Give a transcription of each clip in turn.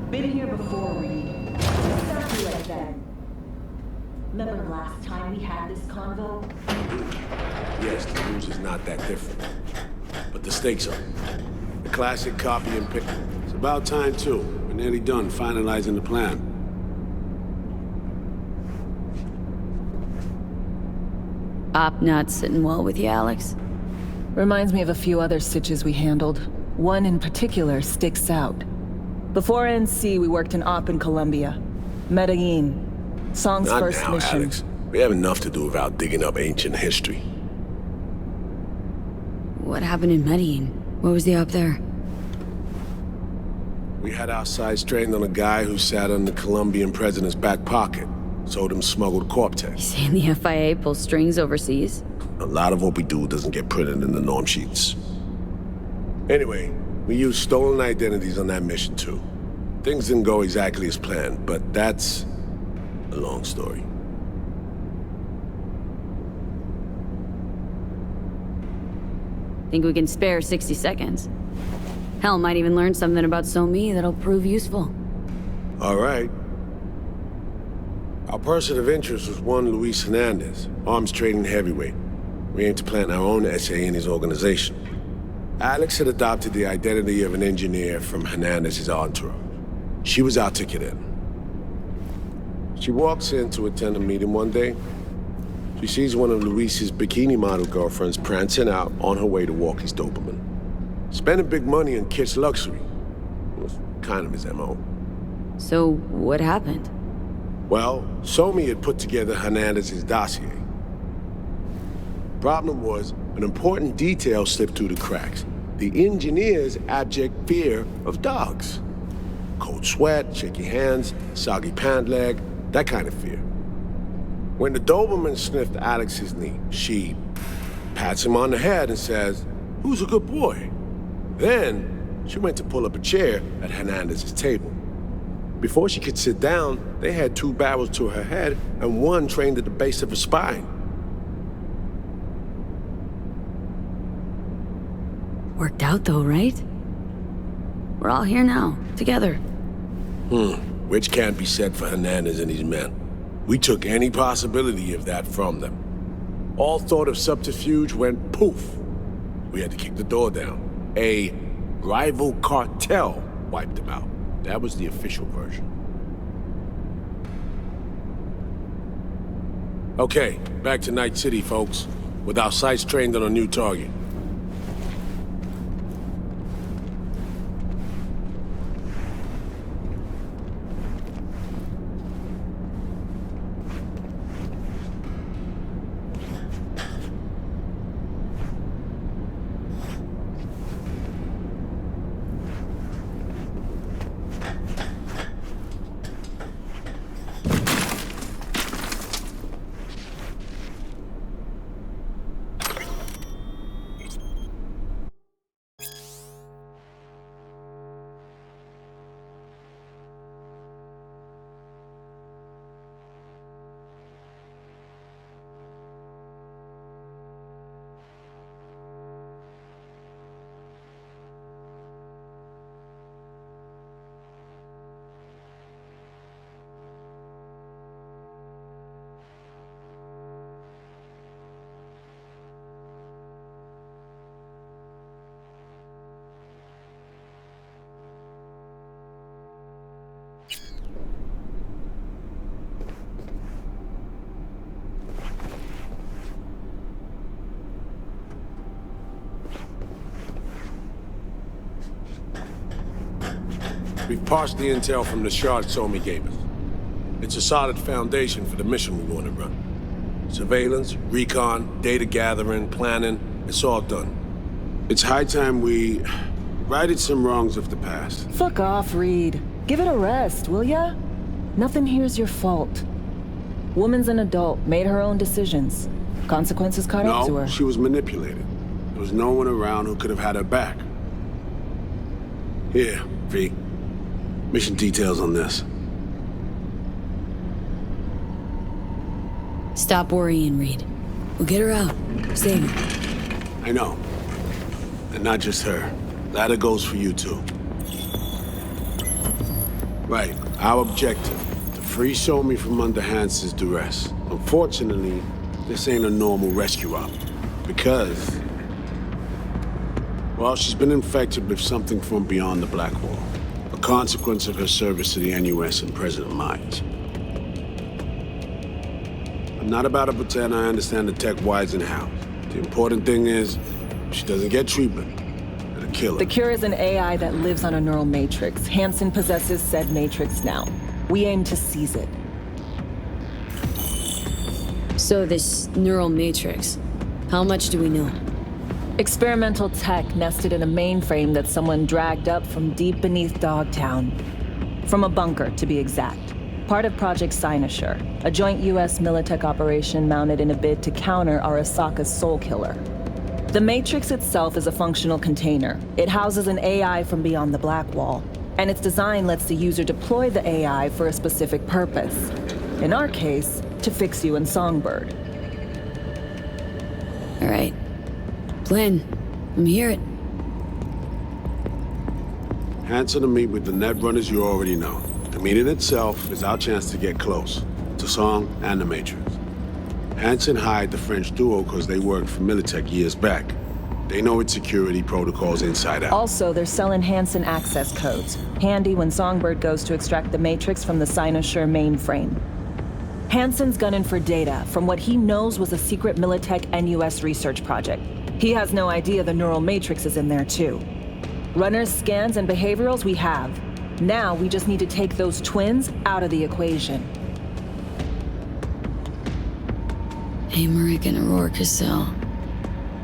Been here before, Reed. Exactly like then. Remember last time we had this convo? Yes, the news is not that different. But the stakes are. The classic copy and pick. It's about time, too. We're nearly done finalizing the plan. Op not sitting well with you, Alex. Reminds me of a few other stitches we handled. One in particular sticks out. Before NC, we worked in Op in Colombia. Medellin. Song's Not first now, mission. Alex. We have enough to do without digging up ancient history. What happened in Medellin? What was the op there? We had our sights trained on a guy who sat on the Colombian president's back pocket. Sold him smuggled Corp-Tex. Saying the FIA pulls strings overseas? A lot of what we do doesn't get printed in the norm sheets. Anyway, we used stolen identities on that mission, too. Things didn't go exactly as planned, but that's a long story. Think we can spare 60 seconds? Hell, might even learn something about So-Me that'll prove useful. All right. Our person of interest was one Luis Hernandez, arms trading heavyweight. We aim to plant our own SA in his organization. Alex had adopted the identity of an engineer from Hernandez's entourage. She was our ticket in. She walks in to attend a meeting one day. She sees one of Luis's bikini model girlfriends prancing out on her way to walk his Doberman. Spending big money on kitsch luxury was kind of his MO. So, what happened? Well, So-Me had put together Hernandez's dossier. Problem was, an important detail slipped through the cracks. The engineer's abject fear of dogs. Cold sweat, shaky hands, soggy pant leg, that kind of fear. When the Doberman sniffed Alex's knee, she pats him on the head and says, "Who's a good boy?" Then, she went to pull up a chair at Hernandez's table. Before she could sit down, they had two barrels to her head and one trained at the base of her spine. Worked out though, right? We're all here now, together. Which can't be said for Hernandez and his men. We took any possibility of that from them. All thought of subterfuge went poof. We had to kick the door down. A rival cartel wiped them out. That was the official version. Okay, back to Night City, folks, with our sights trained on a new target. We've parsed the intel from the shard So-Me gave us. It's a solid foundation for the mission we want to run. Surveillance, recon, data gathering, planning, it's all done. It's high time we righted some wrongs of the past. Fuck off, Reed. Give it a rest, will ya? Nothing here's your fault. Woman's an adult, made her own decisions. Consequences caught up to No, her. she was manipulated. There was no one around who could have had her back. Here, V. Mission details on this. Stop worrying, Reed. We'll get her out. Save her. I know. And not just her. Ladder goes for you too. Right, our objective. To free Somi from under Hansen's duress. Unfortunately, this ain't a normal rescue op. Because... well, she's been infected with something from beyond the Black Wall. A consequence of her service to the NUS and President Myers. I'm not about to pretend I understand the tech whys and hows. The important thing is, she doesn't get treatment. It'll kill her. The cure is an AI that lives on a neural matrix. Hansen possesses said matrix now. We aim to seize it. So this neural matrix, how much do we know? Experimental tech nested in a mainframe that someone dragged up from deep beneath Dogtown. From a bunker, to be exact. Part of Project Cynosure, a joint US Militech operation mounted in a bid to counter Arasaka's Soul Killer. The Matrix itself is a functional container. It houses an AI from beyond the Black Wall, and its design lets the user deploy the AI for a specific purpose. In our case, to fix you and Songbird. All right. Plan. Let me hear it. Hansen to meet with the Netrunners you already know. The meeting itself is our chance to get close to Song and the Matrix. Hansen hired the French duo because they worked for Militech years back. They know its security protocols inside out. Also, they're selling Hansen access codes. Handy when Songbird goes to extract the Matrix from the Cynosure mainframe. Hansen's gunning for data from what he knows was a secret Militech NUS research project. He has no idea the neural matrix is in there too. Runners, scans, and behaviorals we have. Now we just need to take those twins out of the equation. Amaric and Aurora Cassell.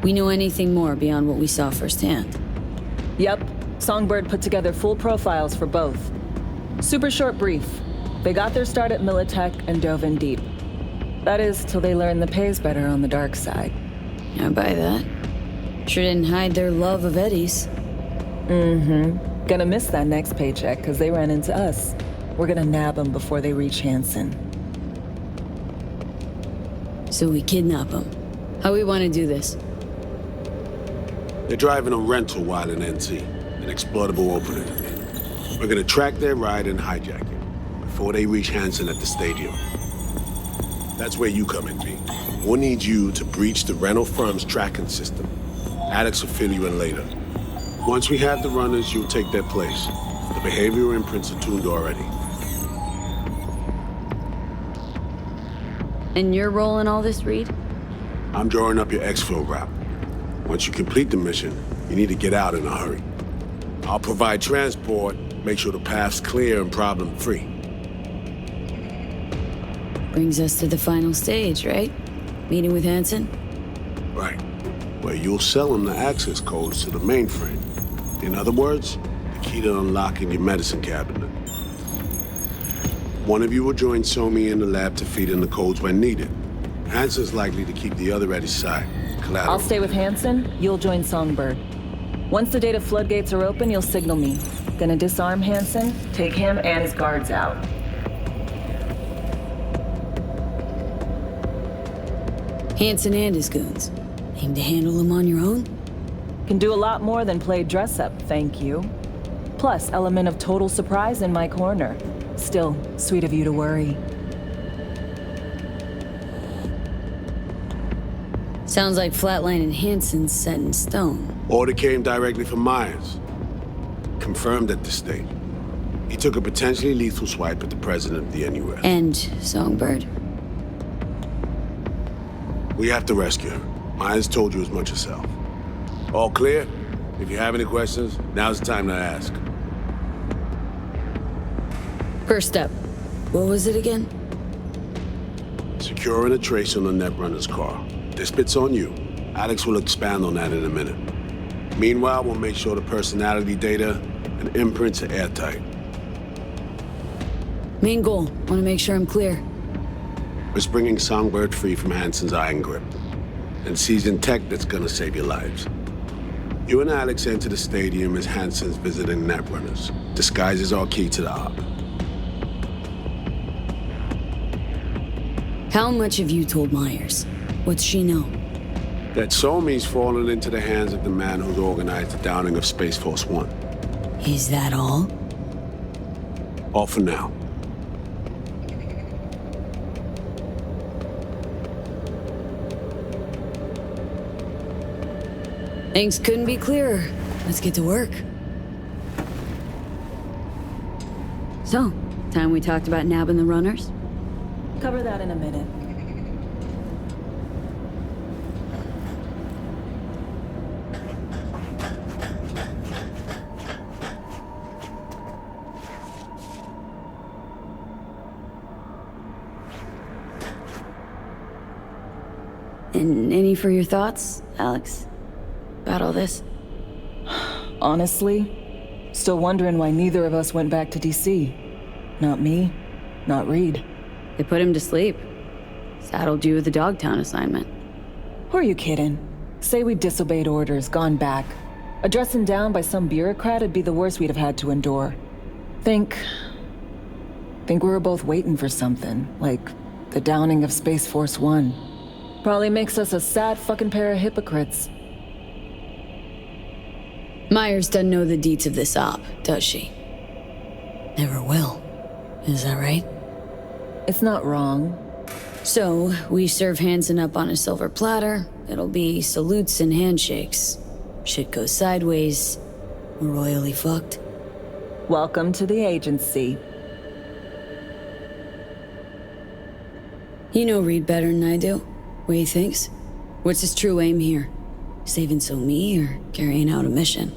We know anything more beyond what we saw firsthand? Yep, Songbird put together full profiles for both. Super short brief. They got their start at Militech and dove in deep. That is, till they learned the pay's better on the dark side. I buy that. Sure didn't hide their love of Eddie's. Mm-hmm. Gonna miss that next paycheck, because they ran into us. We're gonna nab them before they reach Hansen. So we kidnap them. How we want to do this? They're driving a rental while in NT, an exploitable opening. We're gonna track their ride and hijack it before they reach Hansen at the stadium. That's where you come in, V. We'll need you to breach the rental firm's tracking system. Alex will fill you in later. Once we have the runners, you'll take their place. The behavioral imprints are tuned already. And your role in all this, Reed? I'm drawing up your exfil route. Once you complete the mission, you need to get out in a hurry. I'll provide transport, make sure the path's clear and problem-free. Brings us to the final stage, right? Meeting with Hansen? Right. Where you'll sell him the access codes to the mainframe. In other words, the key to unlocking your medicine cabinet. One of you will join Somi in the lab to feed in the codes when needed. Hansen's likely to keep the other at his side. Collateral. I'll stay with Hansen, you'll join Songbird. Once the data floodgates are open, you'll signal me. Gonna disarm Hansen, take him and his guards out. Hansen and his goons. Aim to handle them on your own? Can do a lot more than play dress-up, thank you. Plus, element of total surprise in my corner. Still, sweet of you to worry. Sounds like Flatline and Hansen's set in stone. Order came directly from Myers. Confirmed at this stage. He took a potentially lethal swipe at the president of the NUS. And Songbird. We have to rescue her. Myers told you as much herself. All clear? If you have any questions, now's the time to ask. First step. What was it again? Securing a trace on the Netrunner's car. This bit's on you. Alex will expand on that in a minute. Meanwhile, we'll make sure the personality data and imprints are airtight. Main goal. Want to make sure I'm clear. was bringing Songbird free from Hansen's iron grip, and seizing tech that's gonna save your lives. You and Alex enter the stadium as Hansen's visiting netrunners, disguised as our key to the op. How much have you told Myers? What's she know? That Somi's fallen into the hands of the man who'd organized the downing of Space Force One. Is that all? All for now. Things couldn't be clearer. Let's get to work. So, time we talked about nabbing the runners? Cover that in a minute. And any for your thoughts, Alex? About all this? Honestly, still wondering why neither of us went back to DC. Not me, not Reed. They put him to sleep. Saddled you with the Dogtown assignment. Who are you kidding? Say we disobeyed orders, gone back. A dressing down by some bureaucrat would be the worst we'd have had to endure. Think we were both waiting for something, like the downing of Space Force One. Probably makes us a sad fucking pair of hypocrites. Myers doesn't know the deets of this op, does she? Never will. Is that right? It's not wrong. So, we serve Hansen up on a silver platter. It'll be salutes and handshakes. Shit goes sideways. We're royally fucked. Welcome to the agency. You know Reed better than I do. What he thinks? What's his true aim here? Saving Somi or carrying out a mission?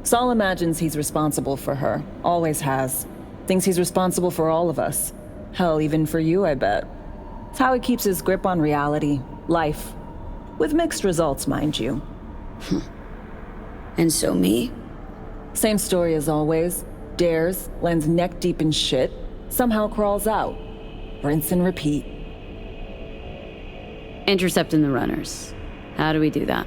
Saul imagines he's responsible for her. Always has. Thinks he's responsible for all of us. Hell, even for you, I bet. It's how he keeps his grip on reality, life. With mixed results, mind you. And Somi? Same story as always. Dares, lands neck deep in shit, somehow crawls out. Rinse and repeat. Intercepting the runners. How do we do that?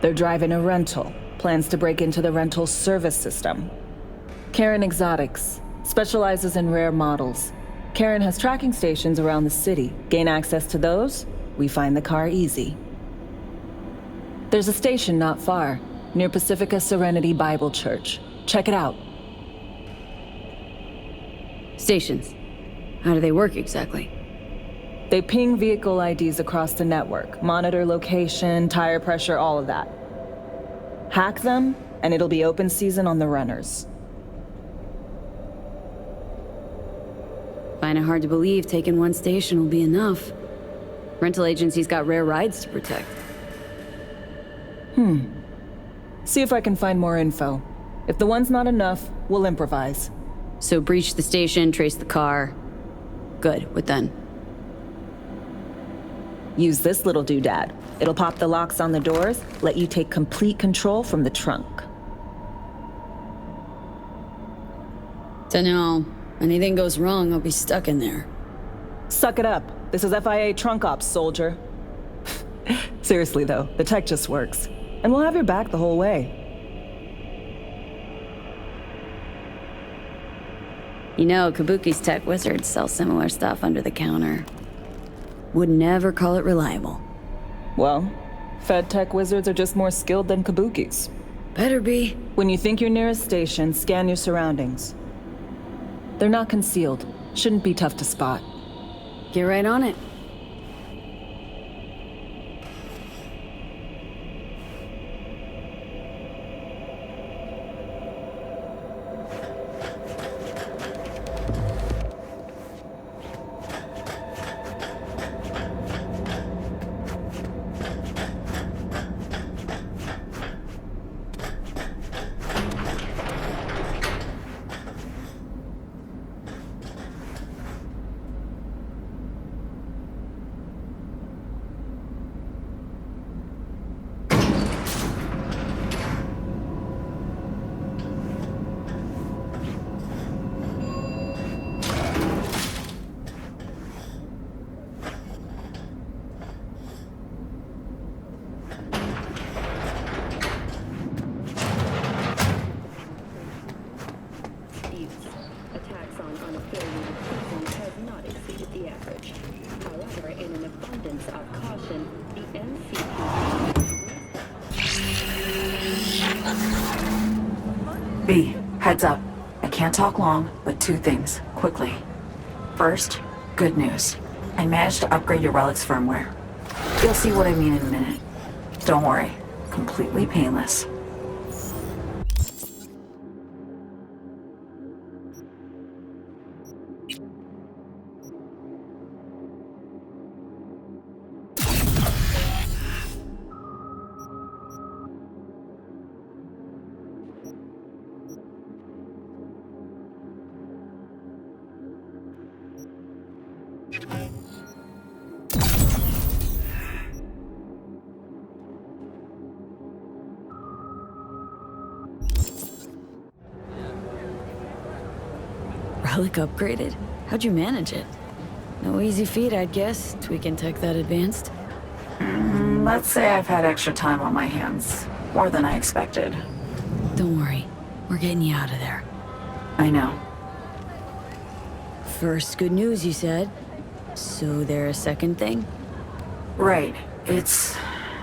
They're driving a rental. Plans to break into the rental service system. Karen Exotics. Specializes in rare models. Karen has tracking stations around the city. Gain access to those, we find the car easy. There's a station not far, near Pacifica Serenity Bible Church. Check it out. Stations. How do they work exactly? They ping vehicle IDs across the network, monitor location, tire pressure, all of that. Hack them, and it'll be open season on the runners. Find it hard to believe taking one station will be enough. Rental agency's got rare rides to protect. See if I can find more info. If the one's not enough, we'll improvise. So breach the station, trace the car. Good, what then? Use this little doodad. It'll pop the locks on the doors, let you take complete control from the trunk. Dunno. Anything goes wrong, I'll be stuck in there. Suck it up. This is FIA trunk ops, soldier. Seriously though, the tech just works. And we'll have your back the whole way. You know, Kabuki's tech wizards sell similar stuff under the counter. Would never call it reliable. Well, Fed tech wizards are just more skilled than Kabukis. Better be. When you think you're near a station, scan your surroundings. They're not concealed. Shouldn't be tough to spot. Get right on it. B, heads up. I can't talk long, but two things, quickly. First, good news. I managed to upgrade your relic's firmware. You'll see what I mean in a minute. Don't worry, completely painless. Relic upgraded? How'd you manage it? No easy feat, I'd guess, tweaking tech that advanced. Let's say I've had extra time on my hands. More than I expected. Don't worry, we're getting you out of there. I know. First, good news, you said. So there a second thing? Right. It's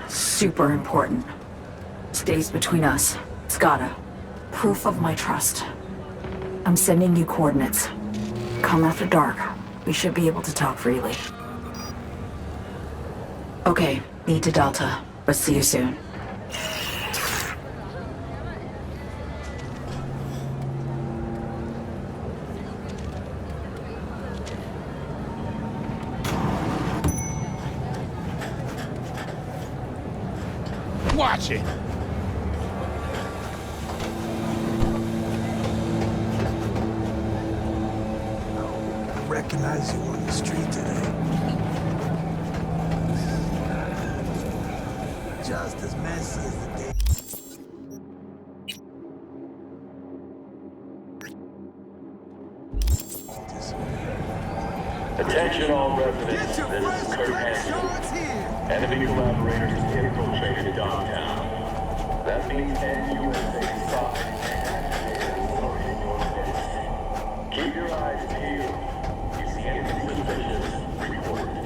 super important. Stays between us. It's gotta. Proof of my trust. I'm sending you coordinates. Come after dark. We should be able to talk freely. Okay, need to Delta, but see you soon. Watch it! I recognize you on the street today. Just as messy as the day. Attention all residents, this is Kurt Hansen. Enemy collaborators infiltrated downtown. That means NUSA spy and lurking in your midst. Keep your eyes peeled. You see anything suspicious, report it.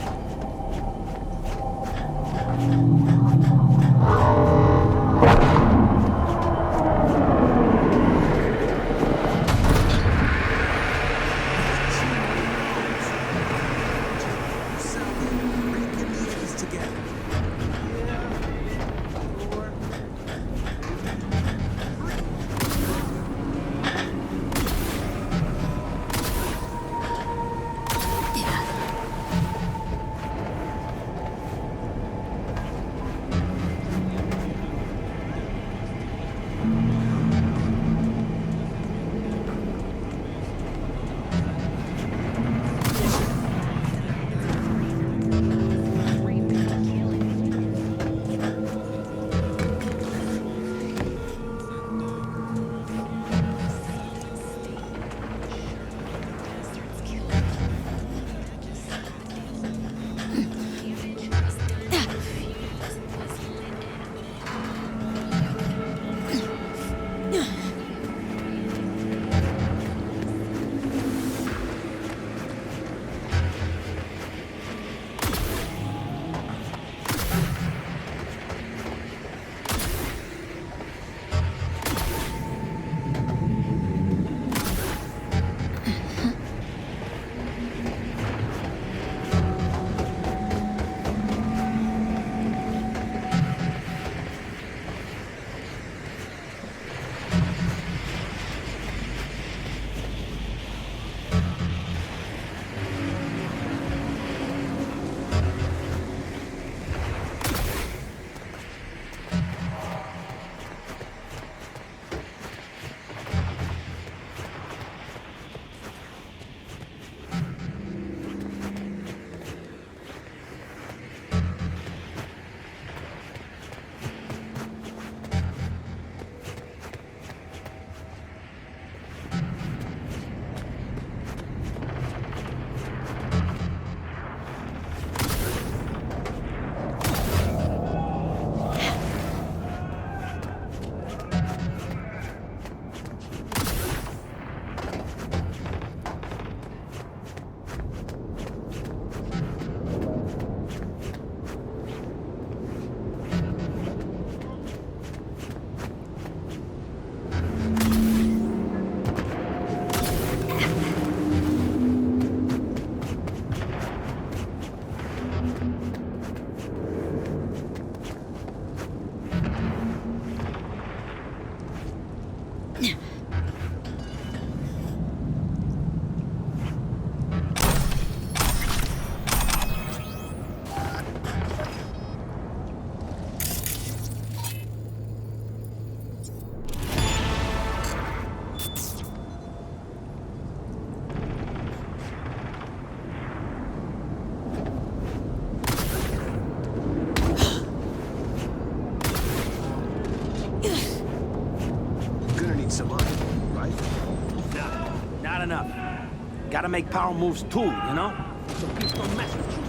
make power moves too, you know? So please don't mess with you.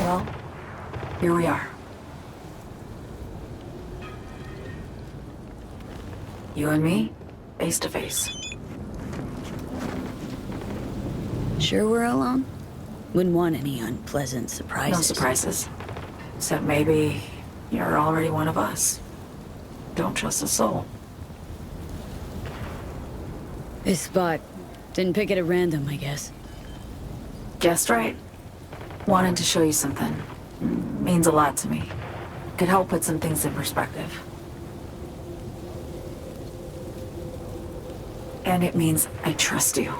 Well, here we are. You and me, face to face. Sure we're alone? Wouldn't want any unpleasant surprises. No surprises. Except maybe you're already one of us. Don't trust a soul. This spot. Didn't pick it at random, I guess. Guessed right. Wanted to show you something. Means a lot to me. Could help put some things in perspective. And it means I trust you.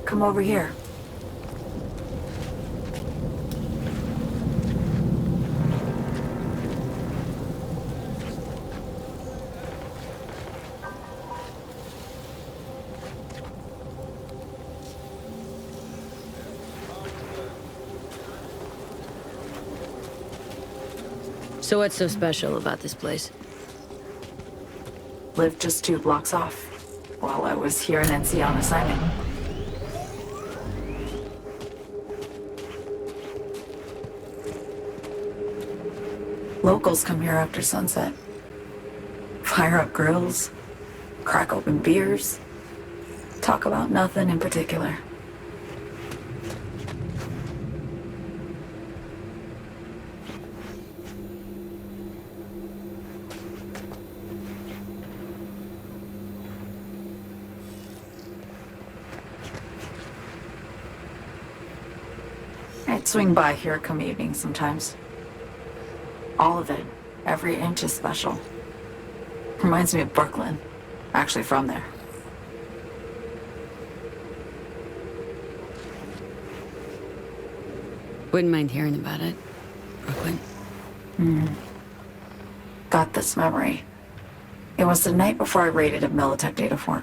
Come over here. So what's so special about this place? Lived just 2 blocks off, while I was here in NC on assignment. Locals come here after sunset. Fire up grills, crack open beers, talk about nothing in particular. I'd swing by here come evening sometimes. All of it, every inch is special. Reminds me of Brooklyn. Actually from there. Wouldn't mind hearing about it. Brooklyn. Got this memory. It was the night before I raided a Militech data fort.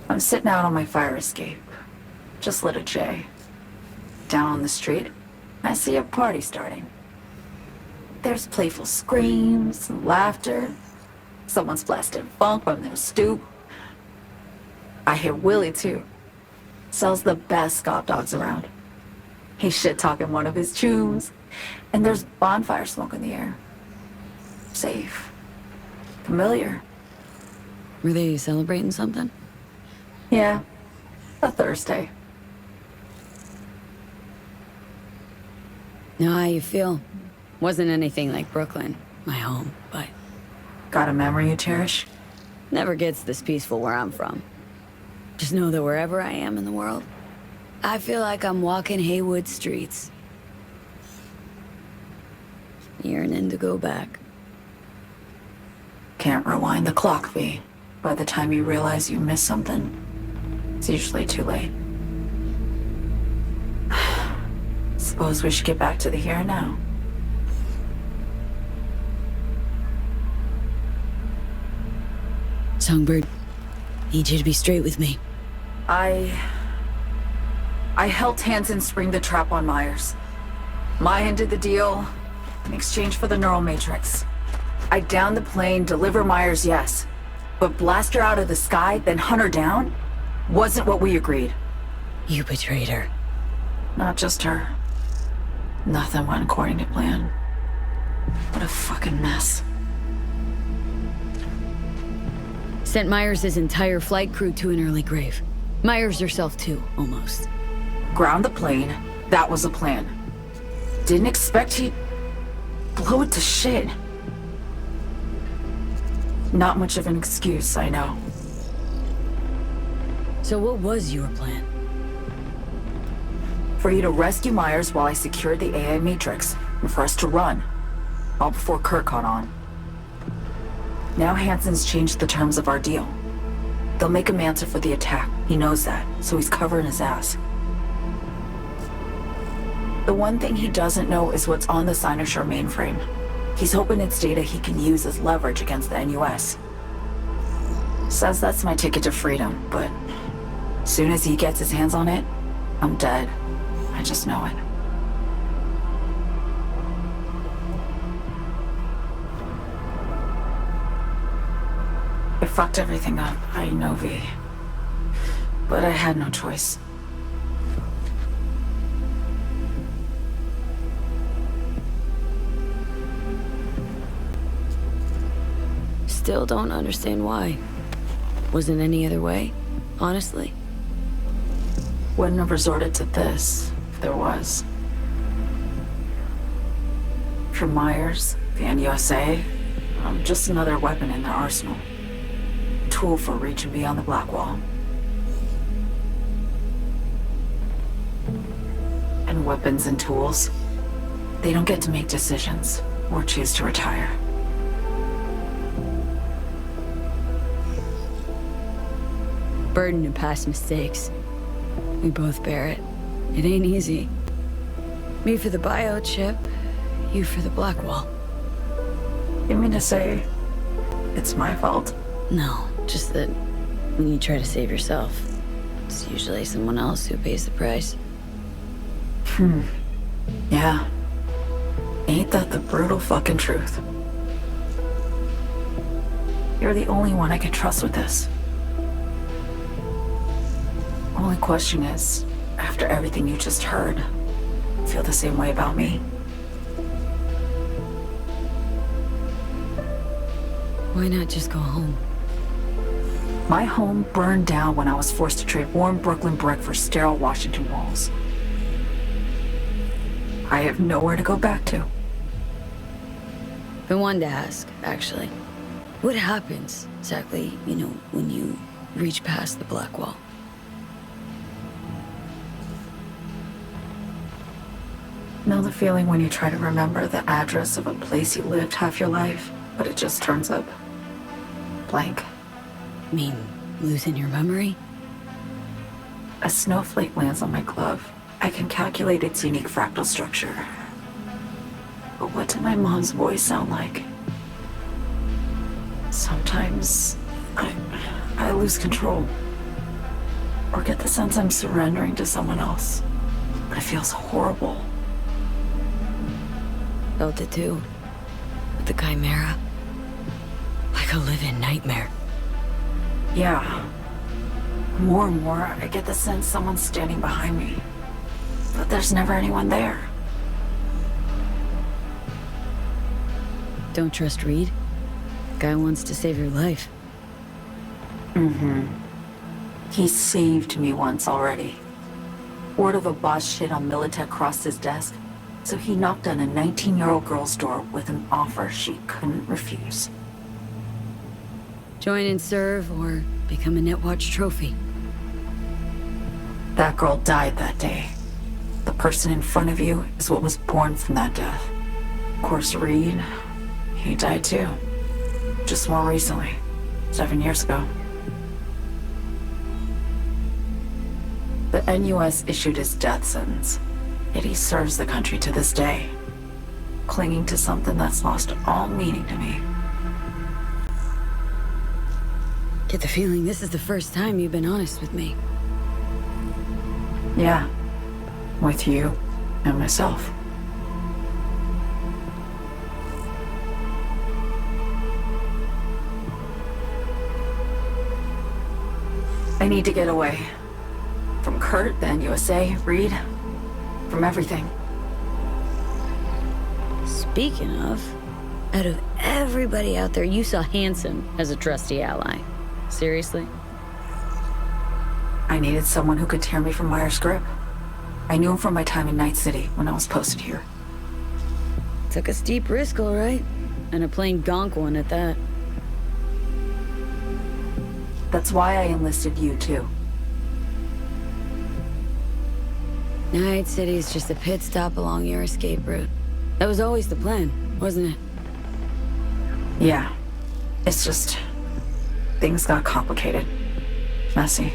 I'm sitting out on my fire escape. Just lit a J. Down on the street, I see a party starting. There's playful screams and laughter. Someone's blasting funk from their stoop. I hear Willie, too. Sells the best Scott dogs around. He's shit-talking one of his tunes, and there's bonfire smoke in the air. Safe. Familiar. Were they celebrating something? Yeah. A Thursday. Know how you feel? Wasn't anything like Brooklyn, my home, but Got a memory you cherish? never gets this peaceful where I'm from. Just know that wherever I am in the world, I feel like I'm walking Haywood streets. Yearning to go back. Can't rewind the clock, V. By the time you realize you missed something, it's usually too late. Suppose we should get back to the here and now. Songbird, need you to be straight with me. I helped Hansen spring the trap on Myers. Maya did the deal in exchange for the neural matrix. I downed the plane, deliver Myers, yes. But blast her out of the sky, then hunt her down? Wasn't what we agreed. You betrayed her. Not just her. Nothing went according to plan. What a fucking mess. Sent Myers' entire flight crew to an early grave. Myers herself too, almost. Ground the plane, that was the plan. Didn't expect he'd blow it to shit. Not much of an excuse, I know. So what was your plan? For you to rescue Myers while I secured the AI Matrix, and for us to run. All before Kirk caught on. Now Hansen's changed the terms of our deal. They'll make him answer for the attack. He knows that, so he's covering his ass. The one thing he doesn't know is what's on the Cynosure mainframe. He's hoping it's data he can use as leverage against the NUS. Says that's my ticket to freedom, but soon as he gets his hands on it, I'm dead. I just know it. I fucked everything up, I know, V. But I had no choice. Still don't understand why. Wasn't any other way, honestly. Wouldn't have resorted to this, if there was. For Myers, the NUSA, I'm just another weapon in their arsenal. Tool for reaching beyond the Black Wall. And weapons and tools, they don't get to make decisions or choose to retire. Burden of past mistakes. We both bear it. It ain't easy. Me for the biochip, you for the Black Wall. You mean to say it's my fault? No, just that when you try to save yourself, it's usually someone else who pays the price. Yeah. Ain't that the brutal fucking truth? You're the only one I can trust with this. Only question is, after everything you just heard, feel the same way about me? Why not just go home? My home burned down when I was forced to trade warm Brooklyn brick for sterile Washington walls. I have nowhere to go back to. Been wanting to ask, actually. What happens, exactly, when you reach past the Black Wall? Know the feeling when you try to remember the address of a place you lived half your life, but it just turns up blank. Mean, losing your memory? A snowflake lands on my glove, I can calculate its unique fractal structure. But what did my mom's voice sound like? Sometimes I lose control. Or get the sense I'm surrendering to someone else. But it feels horrible. Felt it too. With the Chimera. Like a living nightmare. Yeah. More and more, I get the sense someone's standing behind me. But there's never anyone there. Don't trust Reed? Guy wants to save your life. He saved me once already. Word of a boss shit on Militech crossed his desk, so he knocked on a 19-year-old girl's door with an offer she couldn't refuse. Join and serve, or become a Netwatch trophy. That girl died that day. The person in front of you is what was born from that death. Of course, Reed, he died too. Just more recently. 7 years ago. The NUS issued his death sentence, yet he serves the country to this day, clinging to something that's lost all meaning to me. Get the feeling this is the first time you've been honest with me. Yeah, with you and myself. I need to get away. From Kurt, then USA, Reed, from everything. Speaking of, out of everybody out there, you saw Hansen as a trusty ally. Seriously? I needed someone who could tear me from Myers' grip. I knew him from my time in Night City when I was posted here. Took a steep risk, all right. And a plain gonk one at that. That's why I enlisted you, too. Night City's just a pit stop along your escape route. That was always the plan, wasn't it? Yeah. It's just... things got complicated. Messy.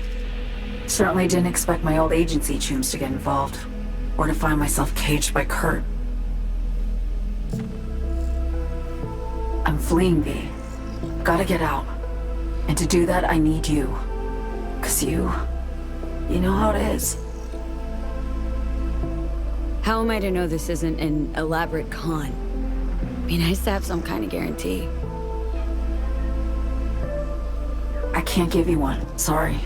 Certainly didn't expect my old agency chooms to get involved. Or to find myself caged by Kurt. I'm fleeing V. Gotta get out. And to do that, I need you. 'Cause you know how it is. How am I to know this isn't an elaborate con? Be nice to have some kind of guarantee. I can't give you one, sorry.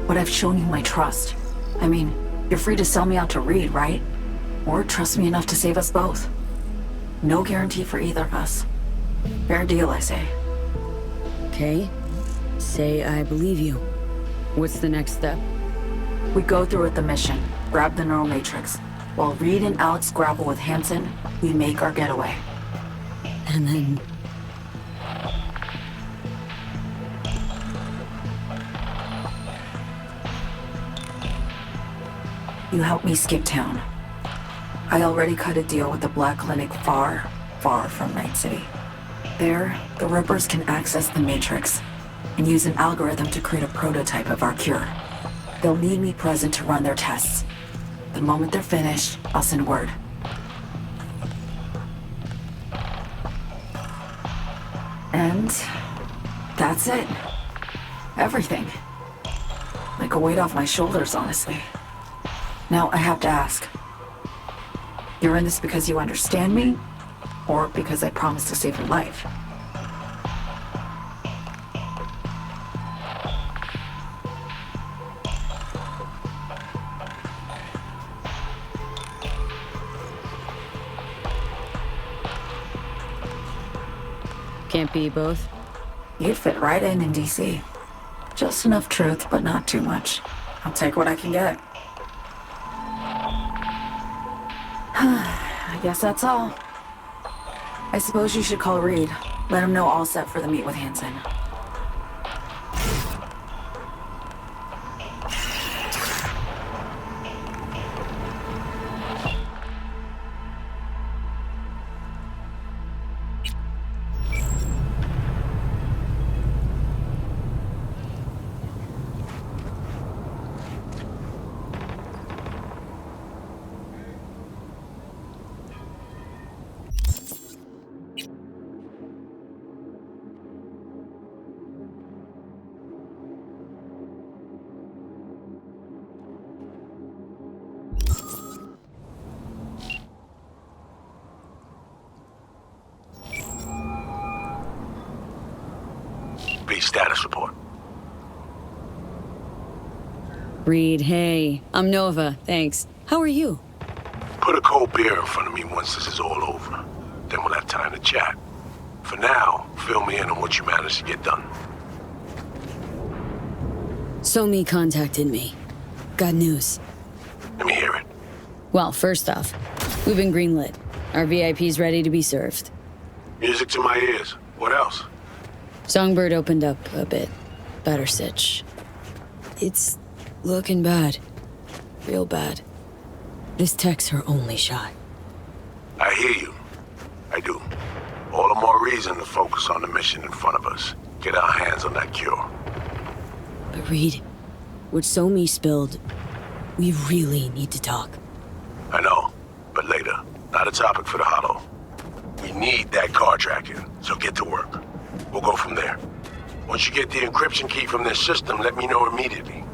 But I've shown you my trust. I mean, you're free to sell me out to Reed, right? Or trust me enough to save us both. No guarantee for either of us. Fair deal, I say. Okay. Say I believe you. What's the next step? We go through with the mission, grab the neural matrix. While Reed and Alex grapple with Hansen, we make our getaway. And then... You help me skip town. I already cut a deal with the Black Clinic far, far from Night City. There, the Rippers can access the Matrix and use an algorithm to create a prototype of our cure. They'll need me present to run their tests. The moment they're finished, I'll send word. And that's it. Everything. Like a weight off my shoulders, honestly. Now, I have to ask. You're in this because you understand me? Or because I promised to save your life? Can't be both? You'd fit right in DC. Just enough truth, but not too much. I'll take what I can get. I guess that's all. I suppose you should call Reed. Let him know all set for the meet with Hansen. status report. Reed, hey. I'm Nova, thanks. How are you? Put a cold beer in front of me once this is all over. Then we'll have time to chat. For now, fill me in on what you managed to get done. Somi contacted me. Got news. Let me hear it. Well, first off, we've been greenlit. Our VIP's ready to be served. Music to my ears. What else? Songbird opened up a bit. Better sitch. It's looking bad. Real bad. This tech's her only shot. I hear you. I do. All the more reason to focus on the mission in front of us. Get our hands on that cure. But Reed, what Somi spilled, we really need to talk. I know, but later. Not a topic for the Hollow. We need that car tracking, so get to work. We'll go from there. Once you get the encryption key from this system, let me know immediately.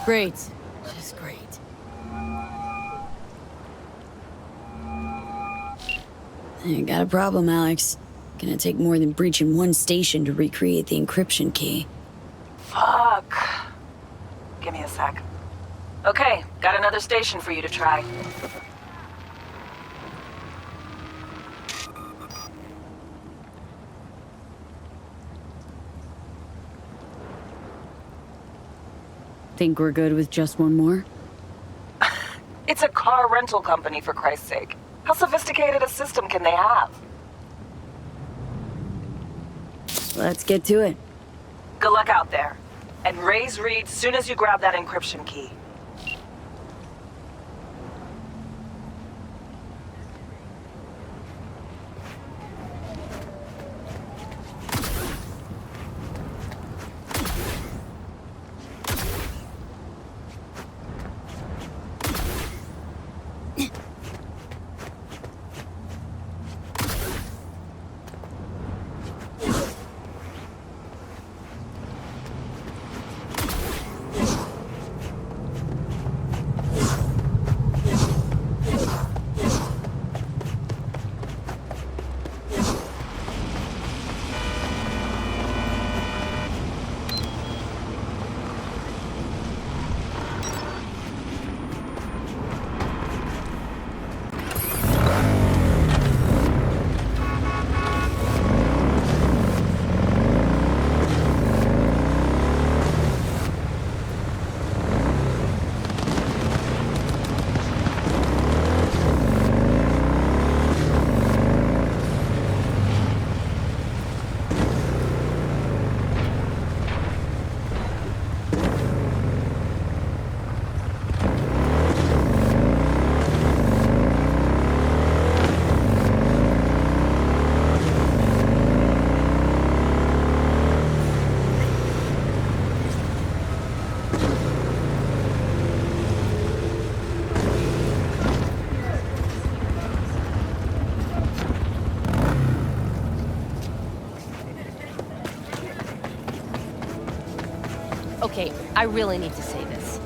Great. Just great. I got a problem, Alex. Gonna take more than breaching one station to recreate the encryption key. Fuck. Give me a sec. Okay, got another station for you to try. Think we're good with just one more? It's a car rental company, for Christ's sake. How sophisticated a system can they have? Let's get to it. Good luck out there. And raise Reed soon as you grab that encryption key. Okay, I really need to say this.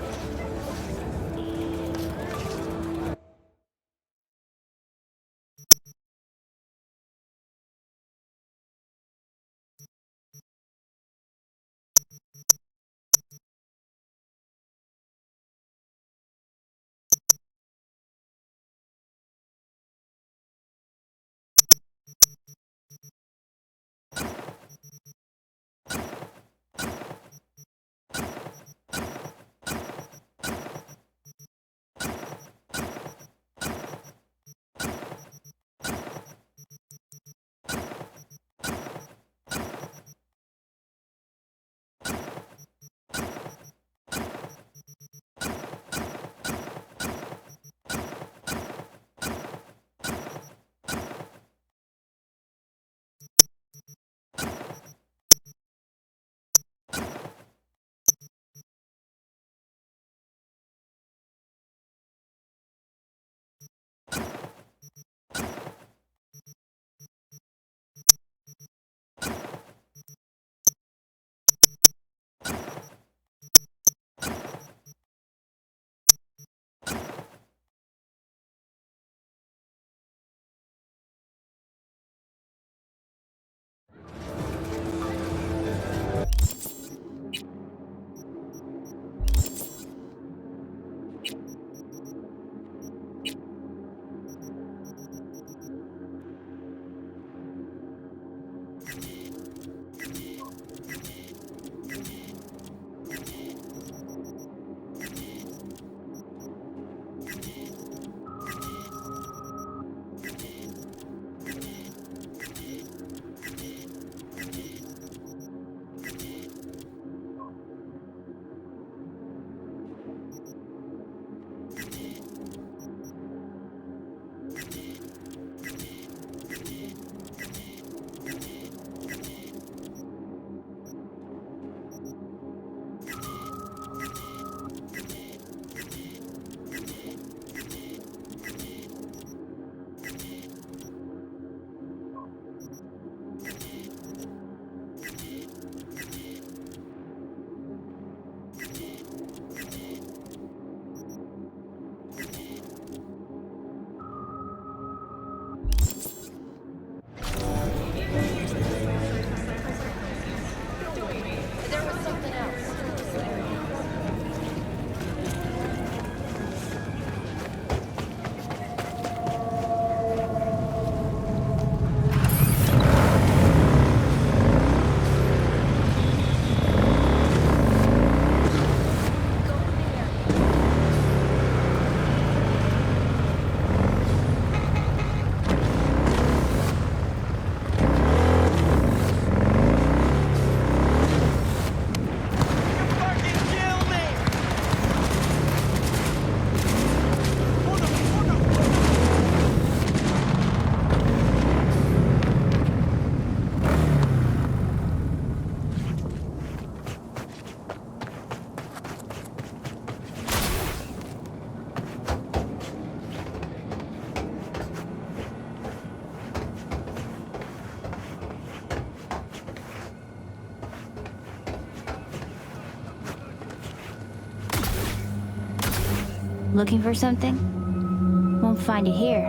Looking for something? Won't find it here.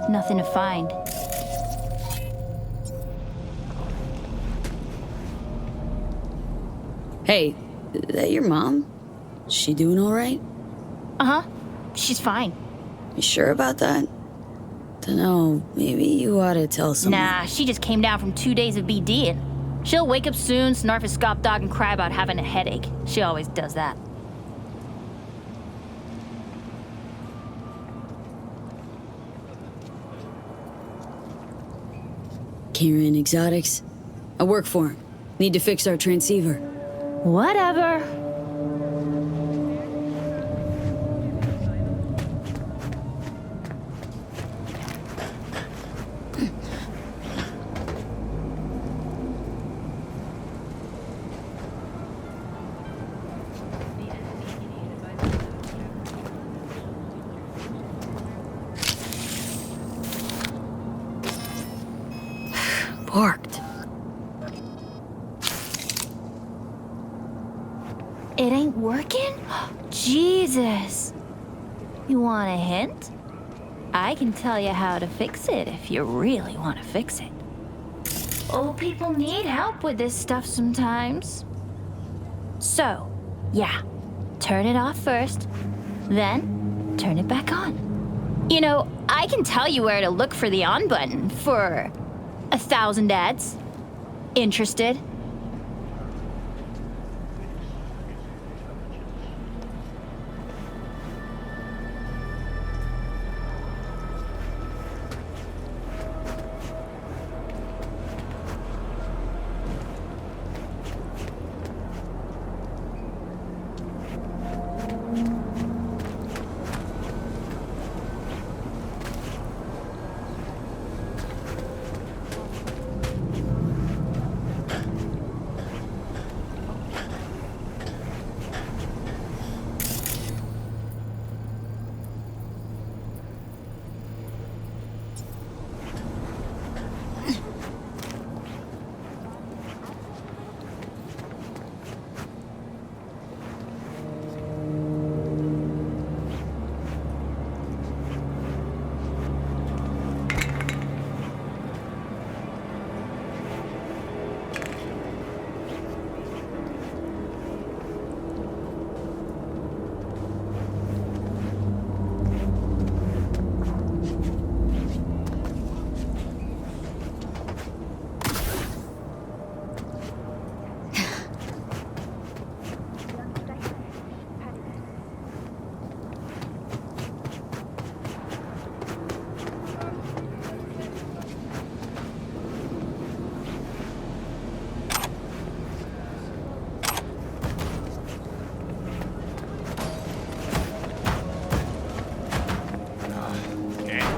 Nothing to find. Hey, is that your mom? She doing all right? Uh-huh. She's fine. You sure about that? Dunno, maybe you ought to tell someone. Nah, she just came down from 2 days of BDing. She'll wake up soon, snarf a scop dog, and cry about having a headache. She always does that. Kieran Exotics. I work for him. Need to fix our transceiver. Whatever. Parked. It ain't working? Jesus. You want a hint? I can tell you how to fix it if you really want to fix it. Old people need help with this stuff sometimes. So, yeah, turn it off first, then turn it back on. You know, I can tell you where to look for the on button for 1,000 ads. Interested?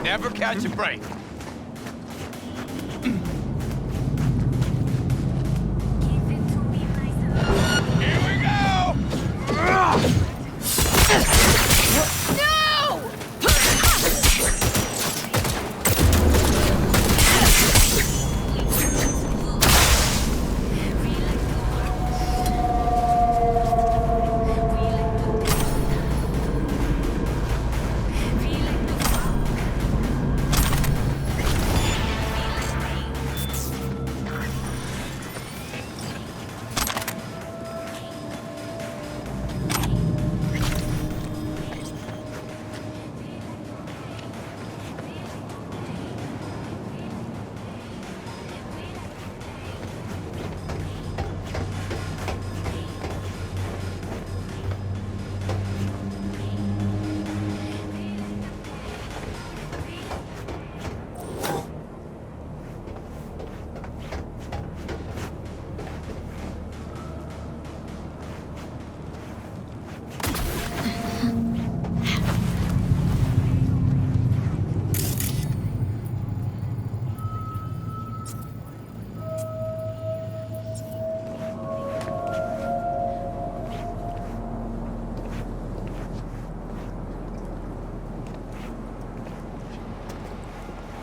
Never catch a break. Here we go!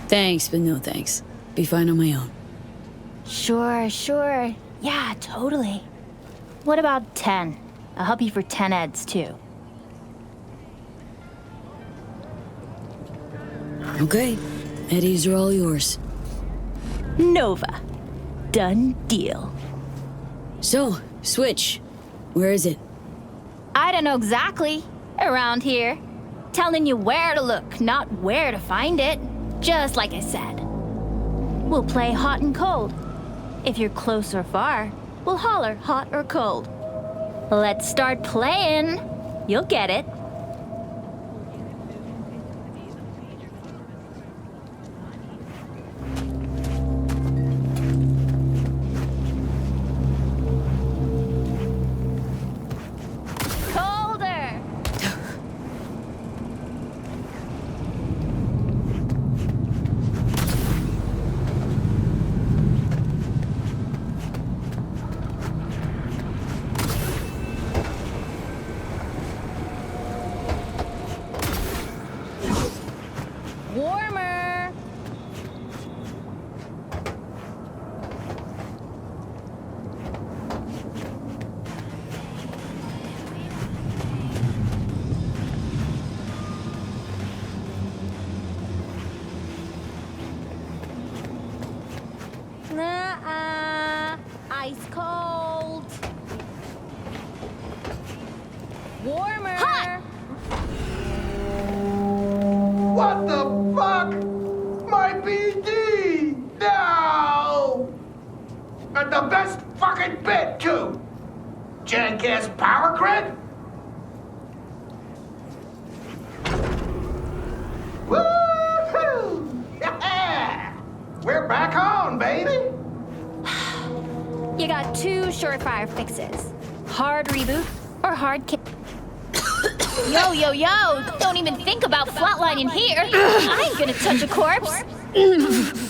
Thanks, but no thanks. Be fine on my own. Sure. Yeah, totally. What about 10? I'll help you for 10 eds, too. Okay, Eddies are all yours. Nova. Done deal. So, Switch. Where is it? I don't know exactly. Around here. Telling you where to look, not where to find it. Just like I said. We'll play hot and cold. If you're close or far, we'll holler hot or cold. Let's start playing. You'll get it. Colder. Warmer. Nuh-uh. Ice cold. Warmer. Hot. What the fuck? My BD! No! And the best fucking bit, too! Jackass power grid? Woo-hoo! Yeah! We're back on, baby! You got two surefire fixes. Hard reboot or hard kick. Yo, yo, yo! Don't even think about flatlining here! I ain't gonna touch a corpse!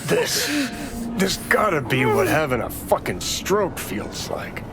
This gotta be what having a fucking stroke feels like.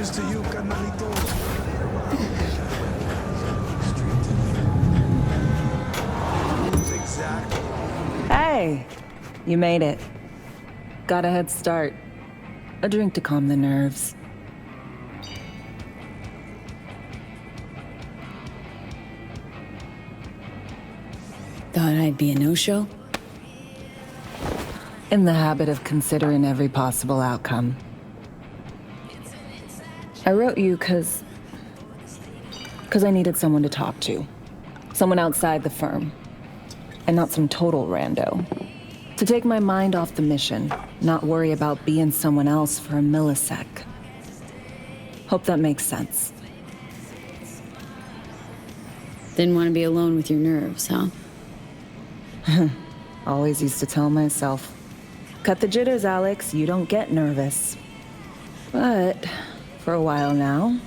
Cheers to you, carnalito. Exactly. Hey, you made it. Got a head start. A drink to calm the nerves. Thought I'd be a no-show? In the habit of considering every possible outcome. I wrote you because I needed someone to talk to. Someone outside the firm. And not some total rando. To take my mind off the mission, not worry about being someone else for a millisec. Hope that makes sense. Didn't want to be alone with your nerves, huh? Always used to tell myself, cut the jitters, Alex, you don't get nervous. But for a while now,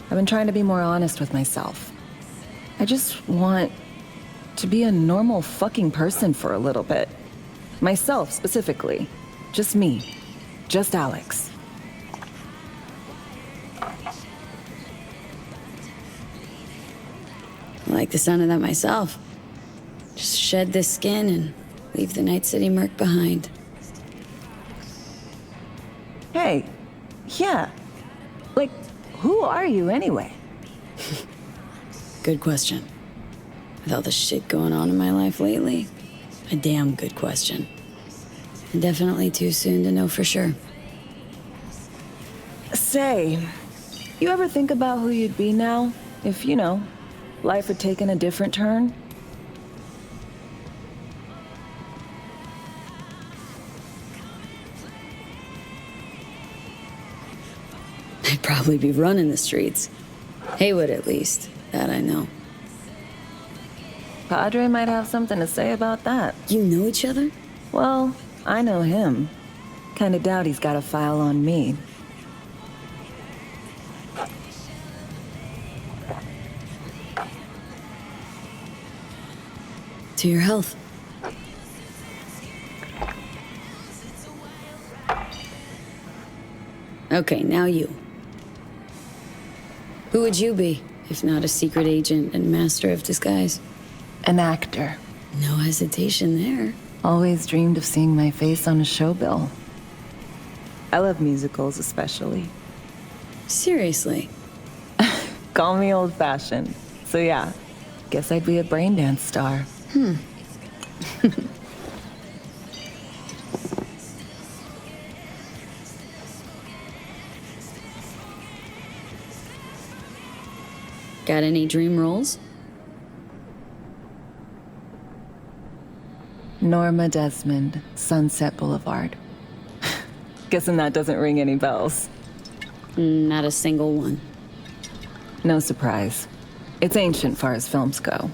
I've been trying to be more honest with myself. I just want to be a normal fucking person for a little bit. Myself, specifically. Just me. Just Alex. I like the sound of that myself. Just shed this skin and leave the Night City murk behind. Hey, yeah. Like, who are you anyway? Good question. With all the shit going on in my life lately, a damn good question. And definitely too soon to know for sure. Say, you ever think about who you'd be now? If, life had taken a different turn? I'd probably be running the streets. Haywood, at least. That I know. Padre might have something to say about that. You know each other? Well, I know him. Kinda doubt he's got a file on me. To your health. Okay, now you. Who would you be, if not a secret agent and master of disguise? An actor. No hesitation there. Always dreamed of seeing my face on a show bill. I love musicals especially. Seriously? Call me old-fashioned. So yeah, guess I'd be a braindance star. Got any dream roles? Norma Desmond, Sunset Boulevard. Guessing that doesn't ring any bells. Not a single one. No surprise. It's ancient far as films go.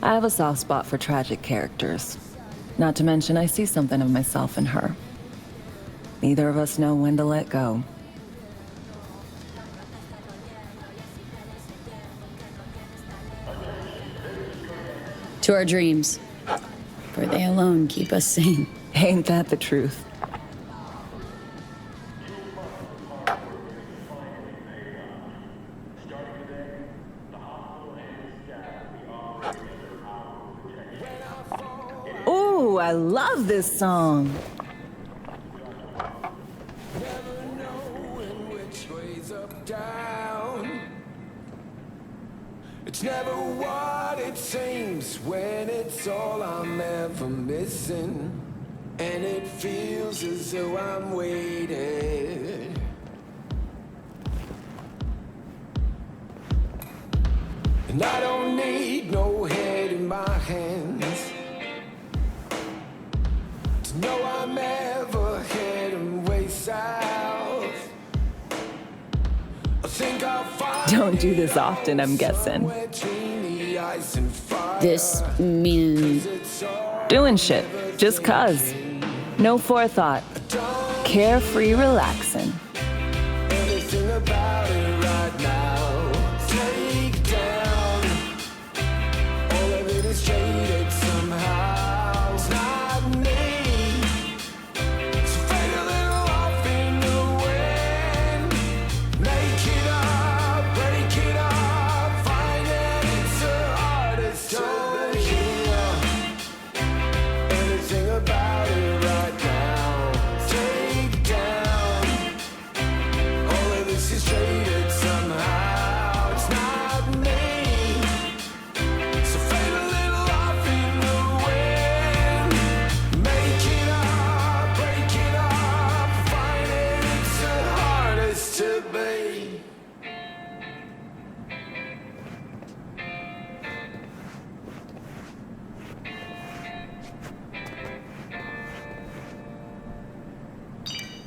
I have a soft spot for tragic characters. Not to mention I see something of myself in her. Neither of us know when to let go. To our dreams. For they alone keep us sane. Ain't that the truth? Ooh, I love this song. It's never what it seems when it's all I'm ever missing. And it feels as though I'm waiting. And I don't need no head in my hands to know I'm ever heading way south. I think I'll find Don't do this often, I'm guessing. This meaning... Doing shit, just cuz. No forethought. Carefree relaxing. Everything about it right now. Take down. All of it is jaded somehow. It's not me. So fade a little off in the wind.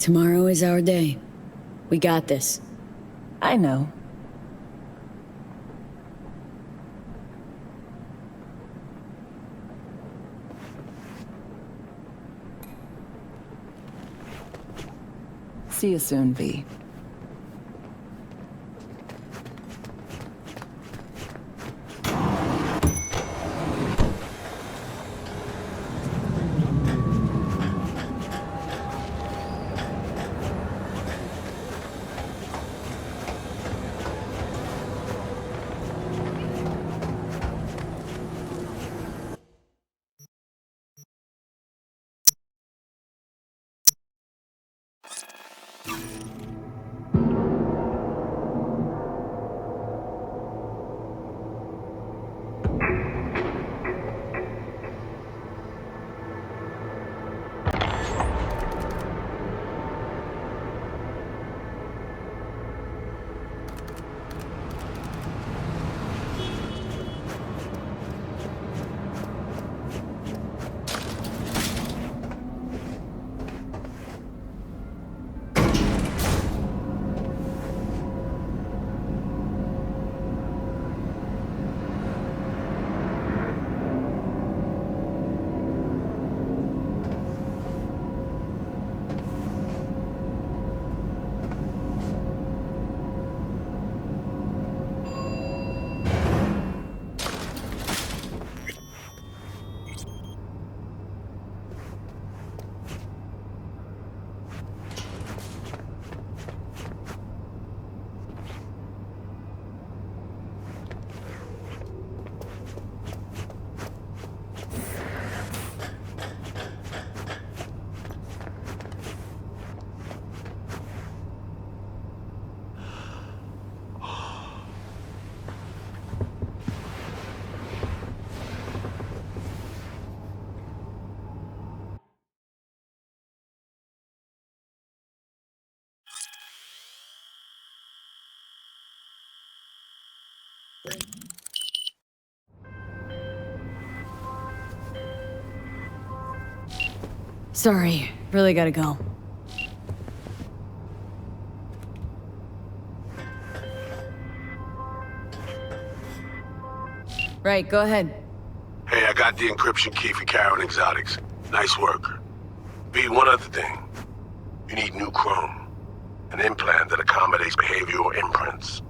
Tomorrow is our day. We got this. I know. See you soon, V. Sorry, really gotta go. Right, go ahead. Hey, I got the encryption key for Karen Exotics. Nice work. B, one other thing. You need new chrome. An implant that accommodates behavioral imprints.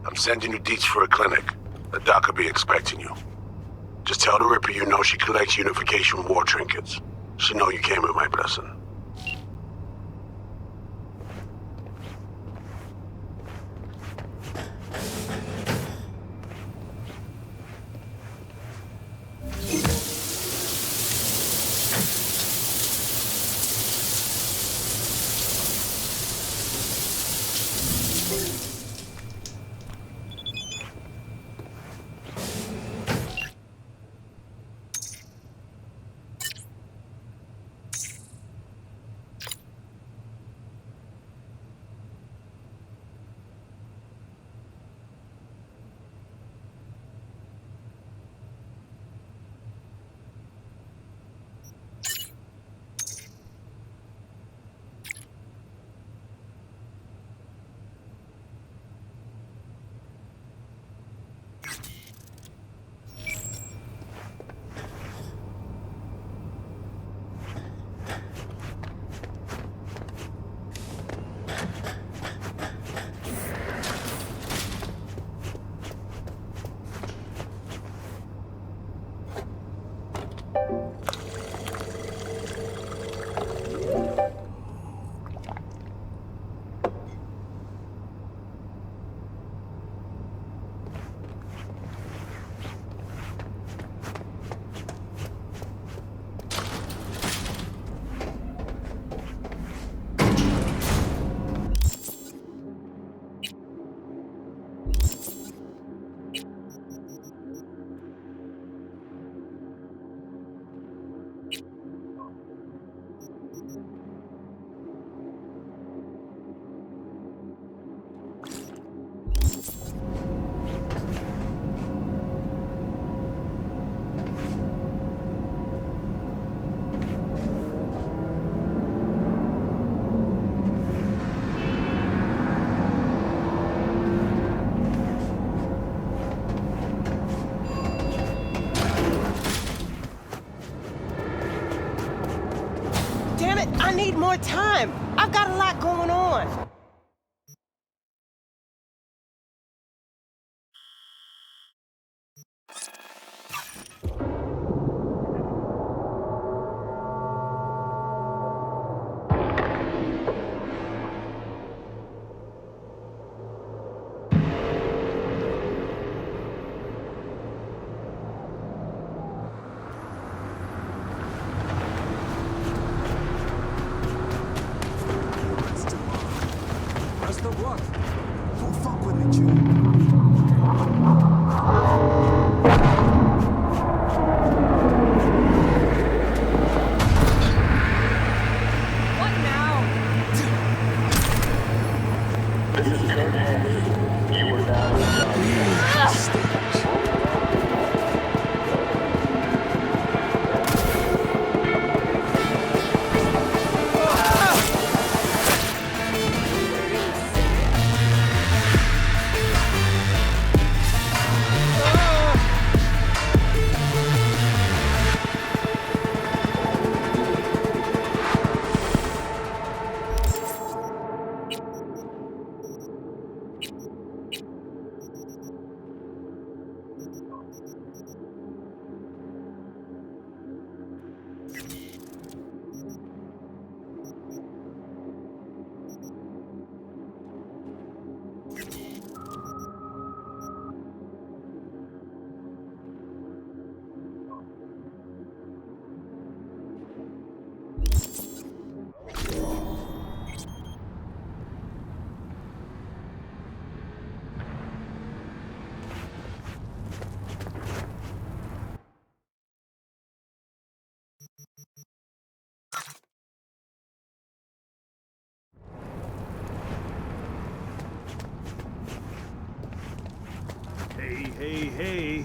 I'm sending you deets for a clinic. The doc will be expecting you. Just tell the Ripper you know she collects unification war trinkets. She know you came with my blessing. But I need more time. I've got a lot going on. Hey,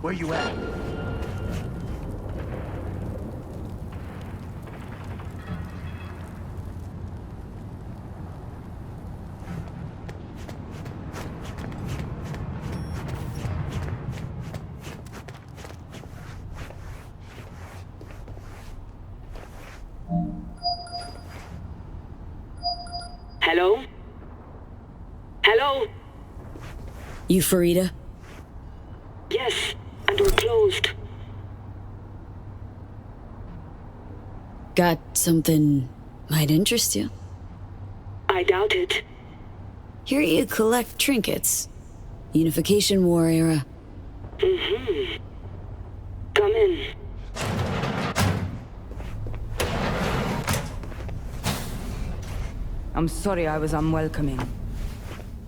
where you at? Hello? Hello? You Farida? Yes, and we're closed. Got something might interest you? I doubt it. Here you collect trinkets. Unification War era. Mm-hmm. Come in. I'm sorry I was unwelcoming.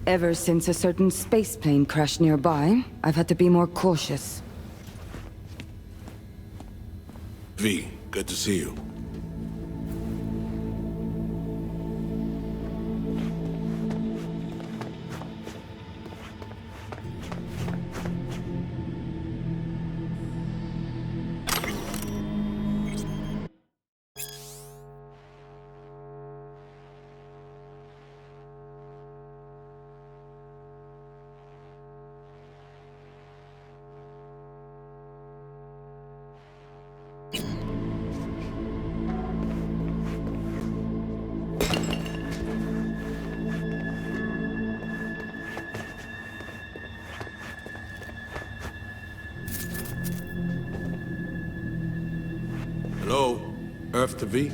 Ever since a certain space plane crashed nearby, I've had to be more cautious. V, good to see you. Hello? Earth to V?